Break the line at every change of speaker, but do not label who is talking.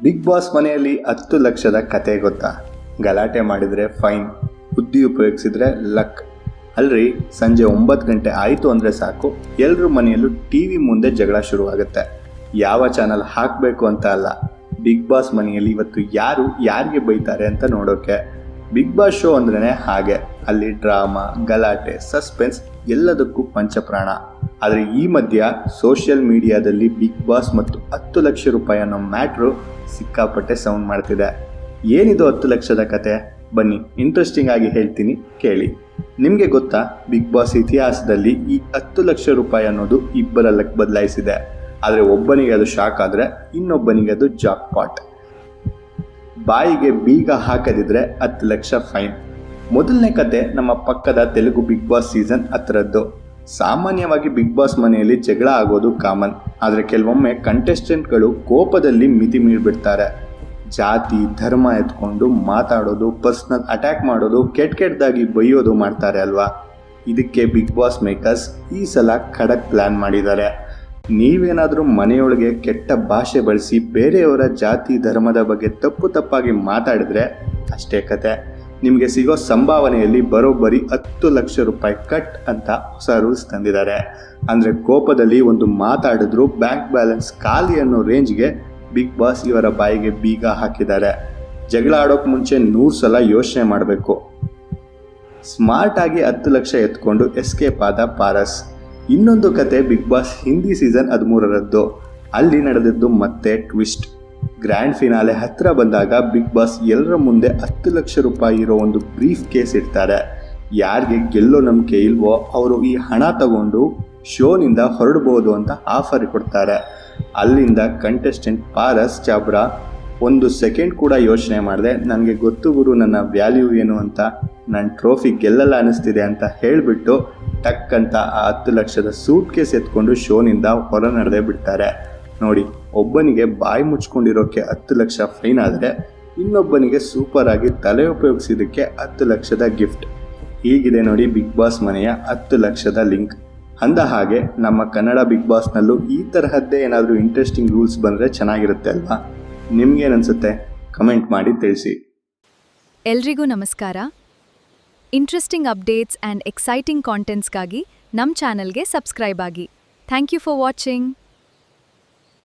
Big boss ಮನೆಯಲ್ಲಿ 10 ಲಕ್ಷದ ಕತೆ ಗೊತ್ತಾ? ಗಲಾಟೆ ಮಾಡಿದರೆ ಫೈನ್, ಬುದ್ಧಿ ಉಪಯೋಗಿಸಿದ್ರೆ ಲಕ್. ಅಲ್ರಿ, ಸಂಜೆ 9 ಗಂಟೆ ಆಯಿತು ಅಂದರೆ ಸಾಕು, ಎಲ್ಲರ ಮನೆಯಲ್ಲೂ ಟಿವಿ ಮುಂದೆ ಜಗಳ ಶುರುವಾಗುತ್ತೆ. ಯಾವ ಚಾನಲ್ ಹಾಕಬೇಕು ಅಂತ ಅಲ್ಲ, ಬಿಗ್ ಬಾಸ್ ಮನೆಯಲ್ಲಿ ಇವತ್ತು ಯಾರು ಯಾರಿಗೆ ಬೈತಾರೆ ಅಂತ ನೋಡೋಕೆ. ಬಿಗ್ ಬಾಸ್ ಶೋ ಅಂದ್ರೇ ಹಾಗೆ, ಅಲ್ಲಿ ಡ್ರಾಮಾ, ಗಲಾಟೆ, ಸಸ್ಪೆನ್ಸ್ ಎಲ್ಲದಕ್ಕೂ ಪಂಚಪ್ರಾಣ. ಆದರೆ ಈ ಮಧ್ಯ ಸೋಷಿಯಲ್ ಮೀಡಿಯಾದಲ್ಲಿ ಬಿಗ್ ಬಾಸ್ ಮತ್ತು 10 ಲಕ್ಷ ರೂಪಾಯಿ ಅನ್ನೋ ಮ್ಯಾಟ್ರು ಸಿಕ್ಕಾಪಟ್ಟೆ ಸೌಂಡ್ ಮಾಡ್ತಿದೆ. ಏನಿದು 10 ಲಕ್ಷದ ಕತೆ? ಬನ್ನಿ, ಇಂಟ್ರೆಸ್ಟಿಂಗ್ ಆಗಿ ಹೇಳ್ತೀನಿ, ಕೇಳಿ. ನಿಮಗೆ ಗೊತ್ತಾ, ಬಿಗ್ ಬಾಸ್ ಇತಿಹಾಸದಲ್ಲಿ ಈ 10 ಲಕ್ಷ ರೂಪಾಯಿ ಅನ್ನೋದು ಇಬ್ಬರ ಲಕ್ ಬದಲಾಯಿಸಿದೆ. ಆದರೆ ಒಬ್ಬನಿಗೆ ಅದು ಶಾಕ್ ಆದರೆ ಇನ್ನೊಬ್ಬನಿಗೆ ಅದು ಜಾಕ್ ಪಾಟ್. ಬಾಯಿಗೆ ಬೀಗ ಹಾಕದಿದ್ರೆ 10 ಲಕ್ಷ ಫೈನ್. ಮೊದಲನೇ ಕತೆ ನಮ್ಮ ಪಕ್ಕದ ತೆಲುಗು ಬಿಗ್ ಬಾಸ್ ಸೀಸನ್ 10ರದ್ದು. ಸಾಮಾನ್ಯವಾಗಿ ಬಿಗ್ ಬಾಸ್ ಮನೆಯಲ್ಲಿ ಜಗಳ ಆಗೋದು ಕಾಮನ್, ಆದರೆ ಕೆಲವೊಮ್ಮೆ ಕಂಟೆಸ್ಟೆಂಟ್ಗಳು ಕೋಪದಲ್ಲಿ ಮಿತಿ ಮೀರ್ಬಿಡ್ತಾರೆ. ಜಾತಿ ಧರ್ಮ ಎತ್ಕೊಂಡು ಮಾತಾಡೋದು, ಪರ್ಸ್ನಲ್ ಅಟ್ಯಾಕ್ ಮಾಡೋದು, ಕೆಟ್ಟದಾಗಿ ಬೈಯೋದು ಮಾಡ್ತಾರೆ ಅಲ್ವಾ. ಇದಕ್ಕೆ ಬಿಗ್ ಬಾಸ್ ಮೇಕರ್ಸ್ ಈ ಸಲ ಖಡಕ್ ಪ್ಲ್ಯಾನ್ ಮಾಡಿದ್ದಾರೆ. ನೀವೇನಾದರೂ ಮನೆಯೊಳಗೆ ಕೆಟ್ಟ ಭಾಷೆ ಬಳಸಿ ಬೇರೆಯವರ ಜಾತಿ ಧರ್ಮದ ಬಗ್ಗೆ ತಪ್ಪಾಗಿ ಮಾತಾಡಿದ್ರೆ ಅಷ್ಟೇ ಕತೆ. ನಿಮಗೆ ಸಿಗೋ ಸಂಭಾವನೆಯಲ್ಲಿ ಬರೋಬ್ಬರಿ 10 ಲಕ್ಷ ರೂಪಾಯಿ ಕಟ್ ಅಂತ ಹೊಸ ರೂಲ್ಸ್ ತಂದಿದ್ದಾರೆ. ಅಂದರೆ ಕೋಪದಲ್ಲಿ ಒಂದು ಮಾತಾಡಿದ್ರು ಬ್ಯಾಂಕ್ ಬ್ಯಾಲೆನ್ಸ್ ಖಾಲಿ ಅನ್ನೋ ರೇಂಜ್ಗೆ ಬಿಗ್ ಬಾಸ್ ಇವರ ಬಾಯಿಗೆ ಬೀಗ ಹಾಕಿದ್ದಾರೆ. ಜಗಳ ಆಡೋಕೆ ಮುಂಚೆ 100 ಸಲ ಯೋಚನೆ ಮಾಡಬೇಕು. ಸ್ಮಾರ್ಟ್ ಆಗಿ 10 ಲಕ್ಷ ಎತ್ಕೊಂಡು ಎಸ್ಕೇಪ್ ಆದ ಪಾರಸ್. ಇನ್ನೊಂದು ಕತೆ ಬಿಗ್ ಬಾಸ್ ಹಿಂದಿ ಸೀಸನ್ 13ರದ್ದು. ಅಲ್ಲಿ ನಡೆದಿದ್ದು ಮತ್ತೆ ಟ್ವಿಸ್ಟ್. ಗ್ರ್ಯಾಂಡ್ ಫಿನಾಲೆ ಹತ್ತಿರ ಬಂದಾಗ ಬಿಗ್ ಬಾಸ್ ಎಲ್ಲರ ಮುಂದೆ 10 ಲಕ್ಷ ರೂಪಾಯಿ ಇರೋ ಒಂದು ಬ್ರೀಫ್ ಕೇಸ್ ಇಡ್ತಾರೆ. ಯಾರಿಗೆ ಗೆಲ್ಲೋ ನಂಬಿಕೆ ಇಲ್ವೋ ಅವರು ಈ ಹಣ ತಗೊಂಡು ಶೋನಿಂದ ಹೊರಡ್ಬೋದು ಅಂತ ಆಫರ್ ಕೊಡ್ತಾರೆ. ಅಲ್ಲಿಂದ ಕಂಟೆಸ್ಟೆಂಟ್ ಪಾರಸ್ ಚಾಬ್ರಾ 1 ಸೆಕೆಂಡ್ ಕೂಡ ಯೋಚನೆ ಮಾಡಿದೆ, ನನಗೆ ಗೊತ್ತು ಗುರು ನನ್ನ ವ್ಯಾಲ್ಯೂ ಏನು ಅಂತ, ನನ್ನ ಟ್ರೋಫಿ ಗೆಲ್ಲಲ್ಲ ಅನ್ನಿಸ್ತಿದೆ ಅಂತ ಹೇಳಿಬಿಟ್ಟು ಟಕ್ ಅಂತ ಆ 10 ಲಕ್ಷದ ಸೂಟ್ ಕೇಸ್ ಎತ್ಕೊಂಡು ಶೋನಿಂದ ಹೊರ ನಡೆದೇ ಬಿಡ್ತಾರೆ. ನೋಡಿ, ಒಬ್ಬನಿಗೆ ಬಾಯಿ ಮುಚ್ಕೊಂಡಿರೋಕ್ಕೆ 10 ಲಕ್ಷ ಫೈನ್ ಆದರೆ ಇನ್ನೊಬ್ಬನಿಗೆ ಸೂಪರ್ ಆಗಿ ತಲೆ ಉಪಯೋಗಿಸಿದ್ದಕ್ಕೆ 10 ಲಕ್ಷದ ಗಿಫ್ಟ್. ಹೀಗಿದೆ ನೋಡಿ ಬಿಗ್ ಬಾಸ್ ಮನೆಯ 10 ಲಕ್ಷದ ಲಿಂಕ್. ಅಂದ ಹಾಗೆ ನಮ್ಮ ಕನ್ನಡ ಬಿಗ್ ಬಾಸ್ನಲ್ಲೂ ಈ ತರಹದ್ದೇ ಏನಾದರೂ ಇಂಟ್ರೆಸ್ಟಿಂಗ್ ರೂಲ್ಸ್ ಬಂದರೆ ಚೆನ್ನಾಗಿರುತ್ತೆ ಅಲ್ವಾ? ನಿಮ್ಗೇನನ್ಸುತ್ತೆ? ಕಮೆಂಟ್ ಮಾಡಿ ತಿಳಿಸಿ.
ಎಲ್ರಿಗೂ ನಮಸ್ಕಾರ. ಇಂಟ್ರೆಸ್ಟಿಂಗ್ ಅಪ್ಡೇಟ್ಸ್ ಆ್ಯಂಡ್ ಎಕ್ಸೈಟಿಂಗ್ ಕಾಂಟೆಂಟ್ಸ್ಗಾಗಿ ನಮ್ಮ ಚಾನಲ್ಗೆ ಸಬ್ಸ್ಕ್ರೈಬ್ ಆಗಿ. Thank you for watching.